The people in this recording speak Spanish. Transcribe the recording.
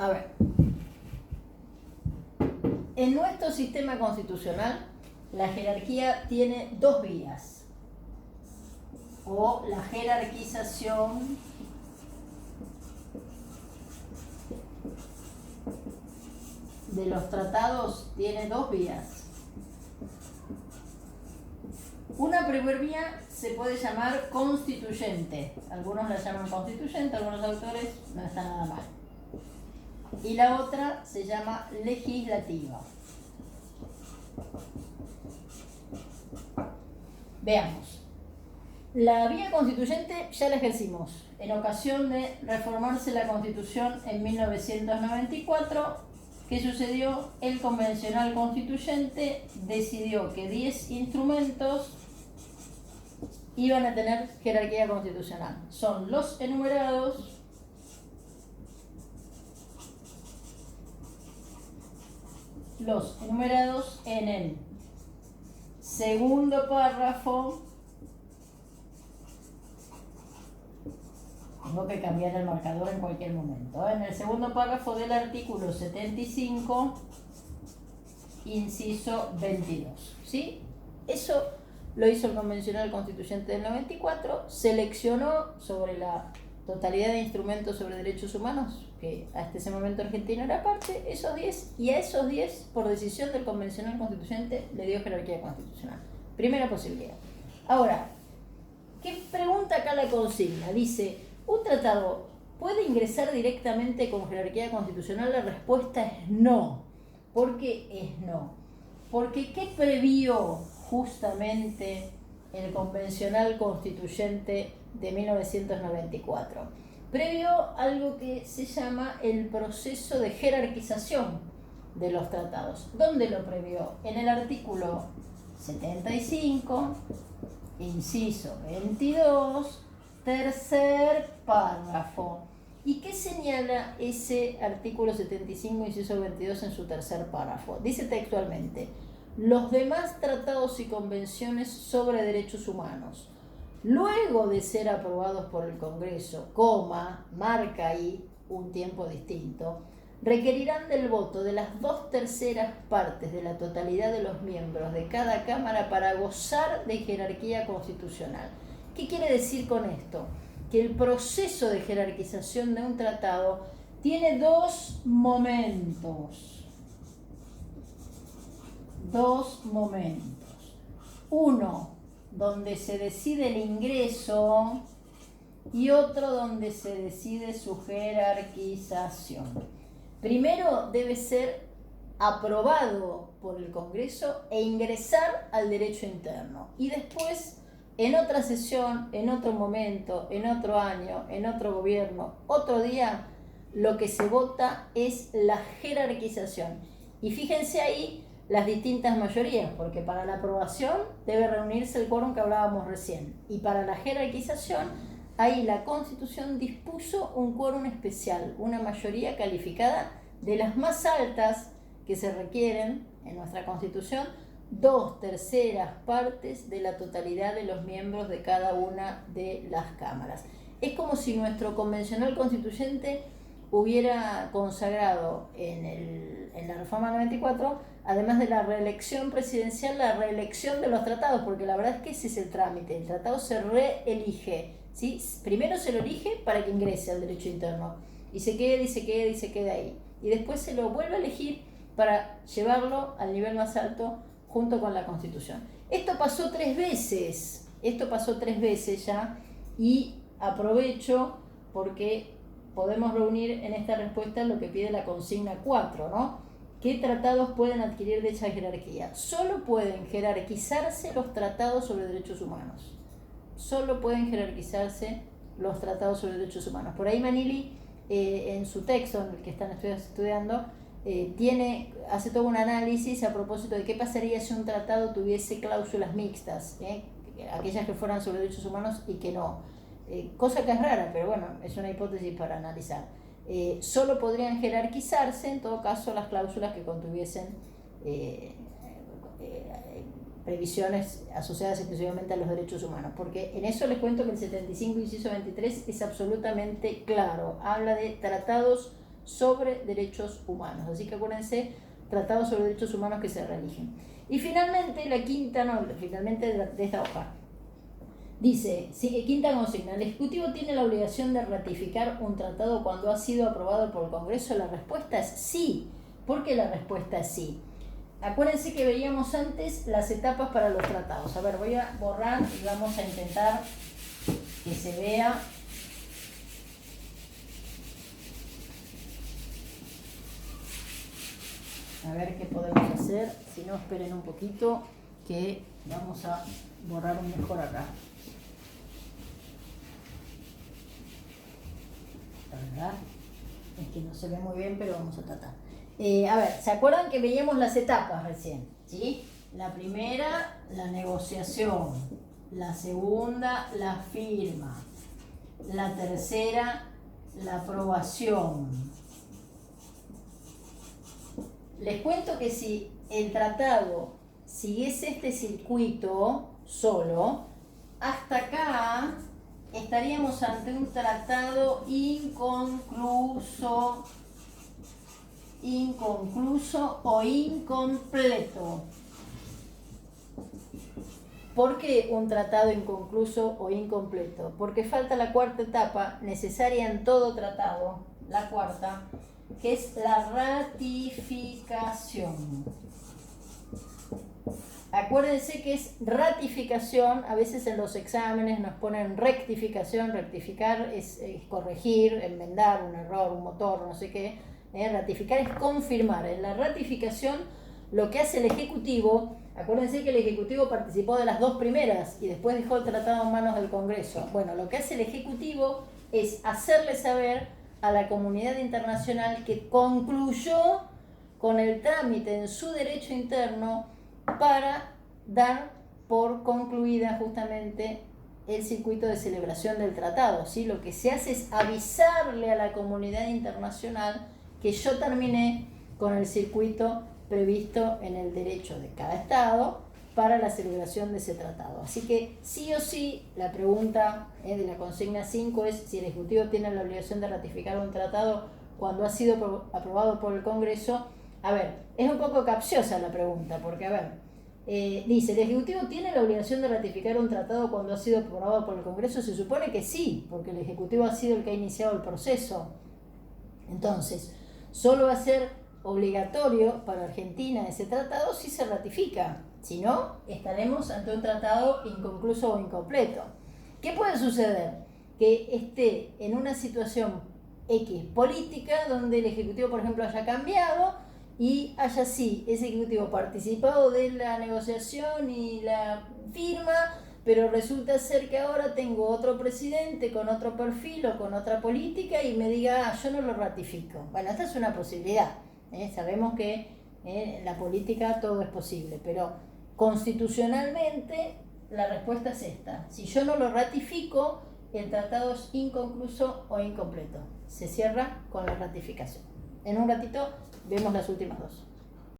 A ver, en nuestro sistema constitucional la jerarquía tiene dos vías, o la jerarquización de los tratados tiene dos vías. Una primera vía se puede llamar constituyente, algunos la llaman constituyente, algunos autores, no está nada mal. Y la otra se llama legislativa. Veamos. La vía constituyente ya la ejercimos en ocasión de reformarse la Constitución en 1994. ¿Qué sucedió? El convencional constituyente decidió que 10 instrumentos iban a tener jerarquía constitucional. Son los enumerados, en el segundo párrafo. Tengo que cambiar el marcador en cualquier momento. En el segundo párrafo del artículo 75, inciso 22. ¿Sí? Eso lo hizo el convencional constituyente del 94, seleccionó sobre la totalidad de instrumentos sobre derechos humanos, que hasta ese momento Argentina era parte, esos 10, y a esos 10, por decisión del convencional constituyente, le dio jerarquía constitucional. Primera posibilidad. Ahora, ¿qué pregunta acá la consigna? Dice, ¿un tratado puede ingresar directamente con jerarquía constitucional? La respuesta es no. ¿Por qué es no? Porque ¿qué previó justamente el convencional constituyente de 1994? Previó algo que se llama el proceso de jerarquización de los tratados. ¿Dónde lo previó? En el artículo 75, inciso 22, tercer párrafo. ¿Y qué señala ese artículo 75, inciso 22 en su tercer párrafo? Dice textualmente: los demás tratados y convenciones sobre derechos humanos, luego de ser aprobados por el Congreso, marca ahí un tiempo distinto, requerirán del voto de las 2/3 partes de la totalidad de los miembros de cada Cámara para gozar de jerarquía constitucional. ¿Qué quiere decir con esto? Que el proceso de jerarquización de un tratado tiene dos momentos. Uno, donde se decide el ingreso, y otro donde se decide su jerarquización. Primero debe ser aprobado por el Congreso e ingresar al derecho interno. Y después, en otra sesión, en otro momento, en otro año, en otro gobierno, otro día, lo que se vota es la jerarquización. Y fíjense ahí las distintas mayorías, porque para la aprobación debe reunirse el quórum que hablábamos recién, y para la jerarquización, ahí la Constitución dispuso un quórum especial, una mayoría calificada de las más altas que se requieren en nuestra Constitución, 2/3 partes de la totalidad de los miembros de cada una de las cámaras. Es como si nuestro convencional constituyente hubiera consagrado en la reforma 94, además de la reelección presidencial, la reelección de los tratados, porque la verdad es que ese es el trámite. El tratado se reelige, ¿sí? Primero se lo elige para que ingrese al derecho interno, y se quede ahí. Y después se lo vuelve a elegir para llevarlo al nivel más alto junto con la Constitución. Esto pasó tres veces ya, y aprovecho porque podemos reunir en esta respuesta lo que pide la consigna 4, ¿no? ¿Qué tratados pueden adquirir dicha jerarquía? Solo pueden jerarquizarse los tratados sobre derechos humanos. Por ahí Manili, en su texto, en el que están estudiando, hace todo un análisis a propósito de qué pasaría si un tratado tuviese cláusulas mixtas, aquellas que fueran sobre derechos humanos y que no. Cosa que es rara, pero bueno, es una hipótesis para analizar. Solo podrían jerarquizarse, en todo caso, las cláusulas que contuviesen previsiones asociadas exclusivamente a los derechos humanos, porque en eso les cuento que el 75, inciso 23, es absolutamente claro. Habla de tratados sobre derechos humanos. Así que acuérdense, tratados sobre derechos humanos que se realigen. Y finalmente, la quinta, no, finalmente de esta hoja, dice, quinta consigna, ¿el Ejecutivo tiene la obligación de ratificar un tratado cuando ha sido aprobado por el Congreso? La respuesta es sí. ¿Por qué la respuesta es sí? Acuérdense que veíamos antes las etapas para los tratados. A ver, voy a borrar y vamos a intentar que se vea. A ver qué podemos hacer. Si no, esperen un poquito que vamos a borrar mejor acá. La verdad es que no se ve muy bien, pero vamos a tratar. A ver, ¿se acuerdan que veíamos las etapas recién? ¿Sí? La primera, la negociación. La segunda, la firma. La tercera, la aprobación. Les cuento que si el tratado siguiese este circuito solo, hasta acá estaríamos ante un tratado inconcluso o incompleto. ¿Por qué un tratado inconcluso o incompleto? Porque falta la cuarta etapa necesaria en todo tratado, la cuarta, que es la ratificación. Acuérdense que es ratificación, a veces en los exámenes nos ponen rectificación, rectificar es corregir, enmendar un error, un motor, no sé qué. Ratificar es confirmar. En la ratificación lo que hace el Ejecutivo, acuérdense que el Ejecutivo participó de las dos primeras y después dejó el tratado en manos del Congreso. Bueno, lo que hace el Ejecutivo es hacerle saber a la comunidad internacional que concluyó con el trámite en su derecho interno para dar por concluida justamente el circuito de celebración del tratado, ¿sí? Lo que se hace es avisarle a la comunidad internacional que yo terminé con el circuito previsto en el derecho de cada Estado para la celebración de ese tratado. Así que sí o sí, la pregunta de la consigna 5 es si el Ejecutivo tiene la obligación de ratificar un tratado cuando ha sido aprobado por el Congreso. A ver, es un poco capciosa la pregunta, porque a ver, dice, ¿el Ejecutivo tiene la obligación de ratificar un tratado cuando ha sido aprobado por el Congreso? Se supone que sí, porque el Ejecutivo ha sido el que ha iniciado el proceso. Entonces, solo va a ser obligatorio para Argentina ese tratado si se ratifica. Si no, estaremos ante un tratado inconcluso o incompleto. ¿Qué puede suceder? Que esté en una situación X política donde el Ejecutivo, por ejemplo, haya cambiado y haya sí ese Ejecutivo participado de la negociación y la firma, pero resulta ser que ahora tengo otro presidente con otro perfil o con otra política y me diga, yo no lo ratifico. Bueno, esta es una posibilidad. Sabemos que en la política todo es posible, pero constitucionalmente la respuesta es esta. Si yo no lo ratifico, el tratado es inconcluso o incompleto. Se cierra con la ratificación. En un ratito vemos las últimas dos.